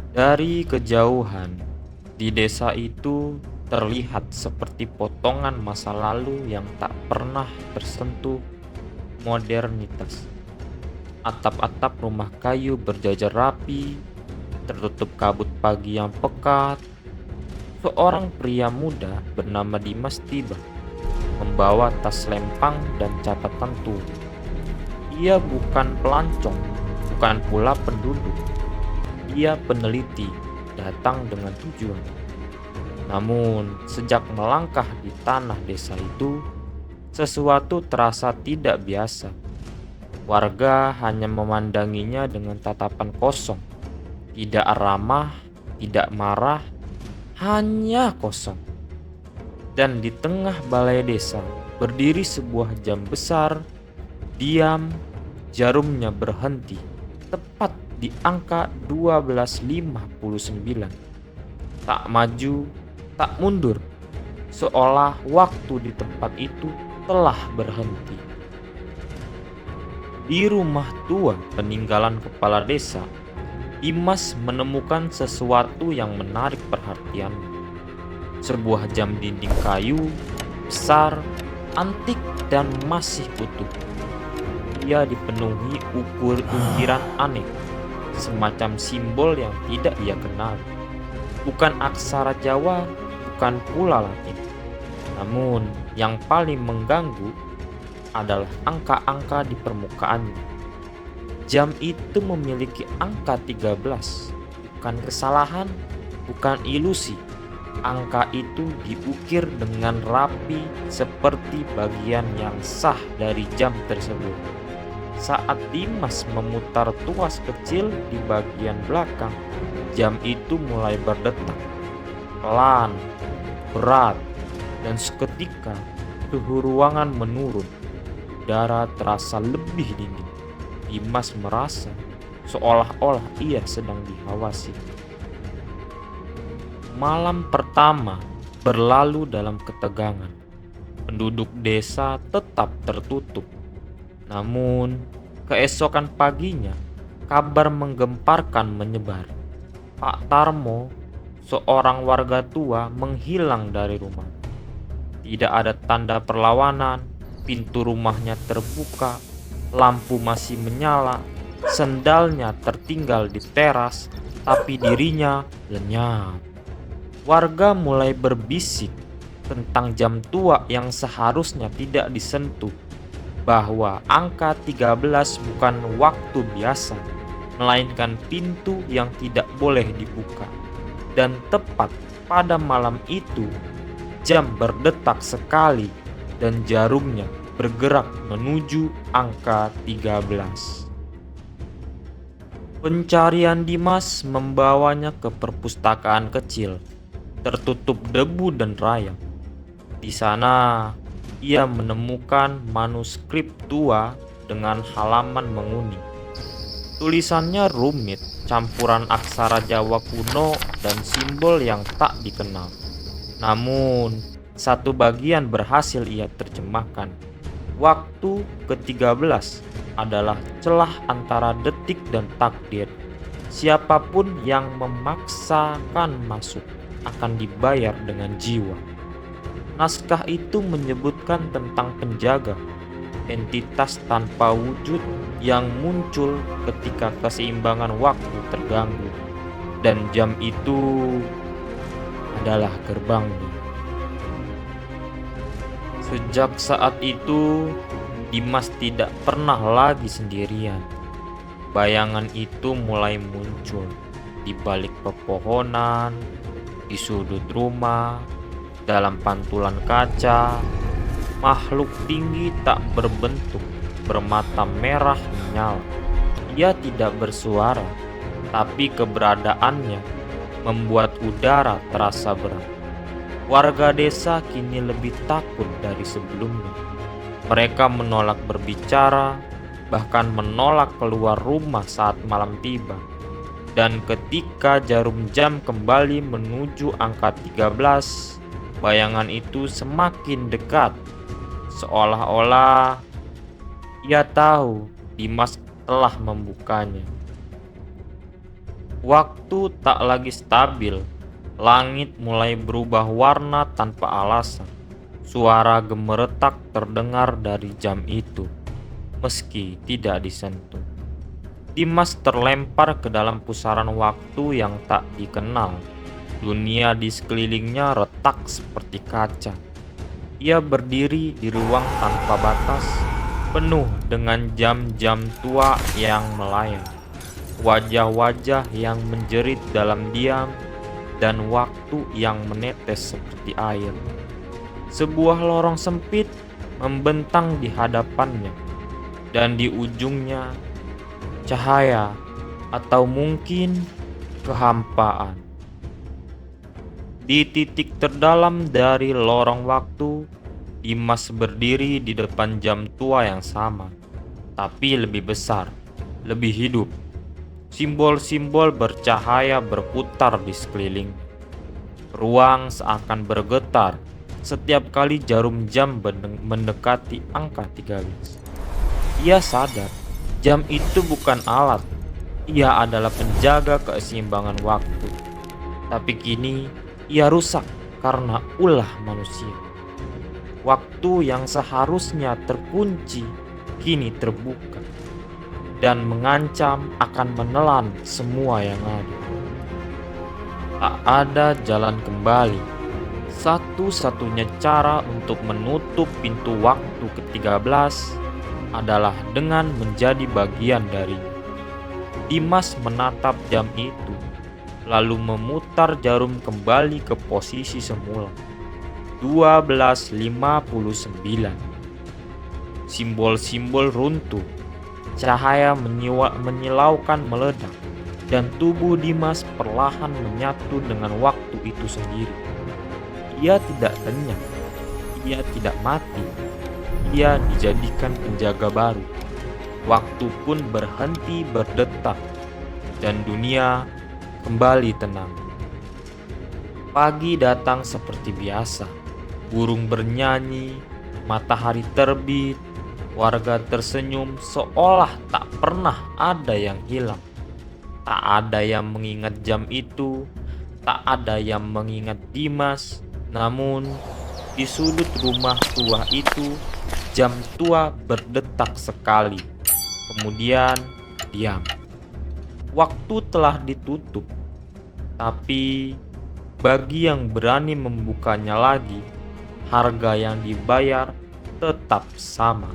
Dari kejauhan, di desa itu terlihat seperti potongan masa lalu yang tak pernah tersentuh modernitas. Atap-atap rumah kayu berjajar rapi, tertutup kabut pagi yang pekat. Seorang pria muda bernama Dimas tiba, membawa tas lempang dan catatan tua. Ia bukan pelancong, bukan pula penduduk. Ia peneliti, datang dengan tujuan. Namun, sejak melangkah di tanah desa itu, sesuatu terasa tidak biasa. Warga hanya memandanginya dengan tatapan kosong, tidak ramah, tidak marah, hanya kosong. Dan di tengah balai desa berdiri sebuah jam besar, diam, jarumnya berhenti, tepat di angka 12.59. Tak maju, tak mundur, seolah waktu di tempat itu telah berhenti. Di rumah tua peninggalan kepala desa, Dimas menemukan sesuatu yang menarik perhatiannya. Sebuah jam dinding kayu, besar, antik, dan masih utuh. Ia dipenuhi ukiran aneh, semacam simbol yang tidak ia kenal. Bukan aksara Jawa, bukan pula Latin. Namun, yang paling mengganggu adalah angka-angka di permukaannya. Jam itu memiliki angka 13, bukan kesalahan, bukan ilusi. Angka itu diukir dengan rapi seperti bagian yang sah dari jam tersebut. Saat Dimas memutar tuas kecil di bagian belakang, jam itu mulai berdetak. Pelan, berat, dan seketika suhu ruangan menurun. Udara terasa lebih dingin. Dimas merasa seolah-olah ia sedang dihawasi. Malam pertama berlalu dalam ketegangan. Penduduk desa tetap tertutup. Namun, keesokan paginya, kabar menggemparkan menyebar. Pak Tarmo, seorang warga tua, menghilang dari rumah. Tidak ada tanda perlawanan, pintu rumahnya terbuka, lampu masih menyala, sendalnya tertinggal di teras, tapi dirinya lenyap. Warga mulai berbisik tentang jam tua yang seharusnya tidak disentuh, bahwa angka 13 bukan waktu biasa, melainkan pintu yang tidak boleh dibuka. Dan tepat pada malam itu, jam berdetak sekali dan jarumnya bergerak menuju angka 13. Pencarian Dimas membawanya ke perpustakaan kecil, tertutup debu dan rayap. Di sana, ia menemukan manuskrip tua dengan halaman menguning. Tulisannya rumit, campuran aksara Jawa kuno dan simbol yang tak dikenal. Namun, satu bagian berhasil ia terjemahkan. Waktu ke-13 adalah celah antara detik dan takdir. Siapapun yang memaksakan masuk akan dibayar dengan jiwa. Naskah itu menyebutkan tentang penjaga, entitas tanpa wujud yang muncul ketika keseimbangan waktu terganggu. Dan jam itu adalah gerbangnya. Sejak saat itu, Dimas tidak pernah lagi sendirian. Bayangan itu mulai muncul di balik pepohonan, di sudut rumah, dalam pantulan kaca. Makhluk tinggi tak berbentuk, bermata merah menyala. Ia tidak bersuara, tapi keberadaannya membuat udara terasa berat. Warga desa kini lebih takut dari sebelumnya. Mereka menolak berbicara, bahkan menolak keluar rumah saat malam tiba. Dan ketika jarum jam kembali menuju angka 13, bayangan itu semakin dekat. Seolah-olah ia tahu Dimas telah membukanya. Waktu tak lagi stabil. Langit mulai berubah warna tanpa alasan. Suara gemeretak terdengar dari jam itu, meski tidak disentuh. Dimas terlempar ke dalam pusaran waktu yang tak dikenal. Dunia di sekelilingnya retak seperti kaca. Ia berdiri di ruang tanpa batas, penuh dengan jam-jam tua yang melayang, wajah-wajah yang menjerit dalam diam, dan waktu yang menetes seperti air. Sebuah lorong sempit membentang di hadapannya, dan di ujungnya cahaya atau mungkin kehampaan. Di titik terdalam dari lorong waktu, Dimas berdiri di depan jam tua yang sama, tapi lebih besar, lebih hidup. Simbol-simbol bercahaya berputar di sekeliling. Ruang seakan bergetar setiap kali jarum jam mendekati angka 13. Ia sadar jam itu bukan alat, ia adalah penjaga keseimbangan waktu. Tapi kini ia rusak karena ulah manusia. Waktu yang seharusnya terkunci kini terbuka dan mengancam akan menelan semua yang ada. Tak ada jalan kembali. Satu-satunya cara untuk menutup pintu waktu ke-13 adalah dengan menjadi bagian darinya. Dimas menatap jam itu, lalu memutar jarum kembali ke posisi semula. 12.59. Simbol-simbol runtuh. Cahaya menyilaukan meledak, dan tubuh Dimas perlahan menyatu dengan waktu itu sendiri. Ia tidak lenyap, ia tidak mati, ia dijadikan penjaga baru. Waktu pun berhenti berdetak, dan dunia kembali tenang. Pagi datang seperti biasa, burung bernyanyi, matahari terbit. Warga tersenyum seolah tak pernah ada yang hilang. Tak ada yang mengingat jam itu, tak ada yang mengingat Dimas. Namun, di sudut rumah tua itu, jam tua berdetak sekali. Kemudian, diam. Waktu telah ditutup, tapi bagi yang berani membukanya lagi, harga yang dibayar tetap sama.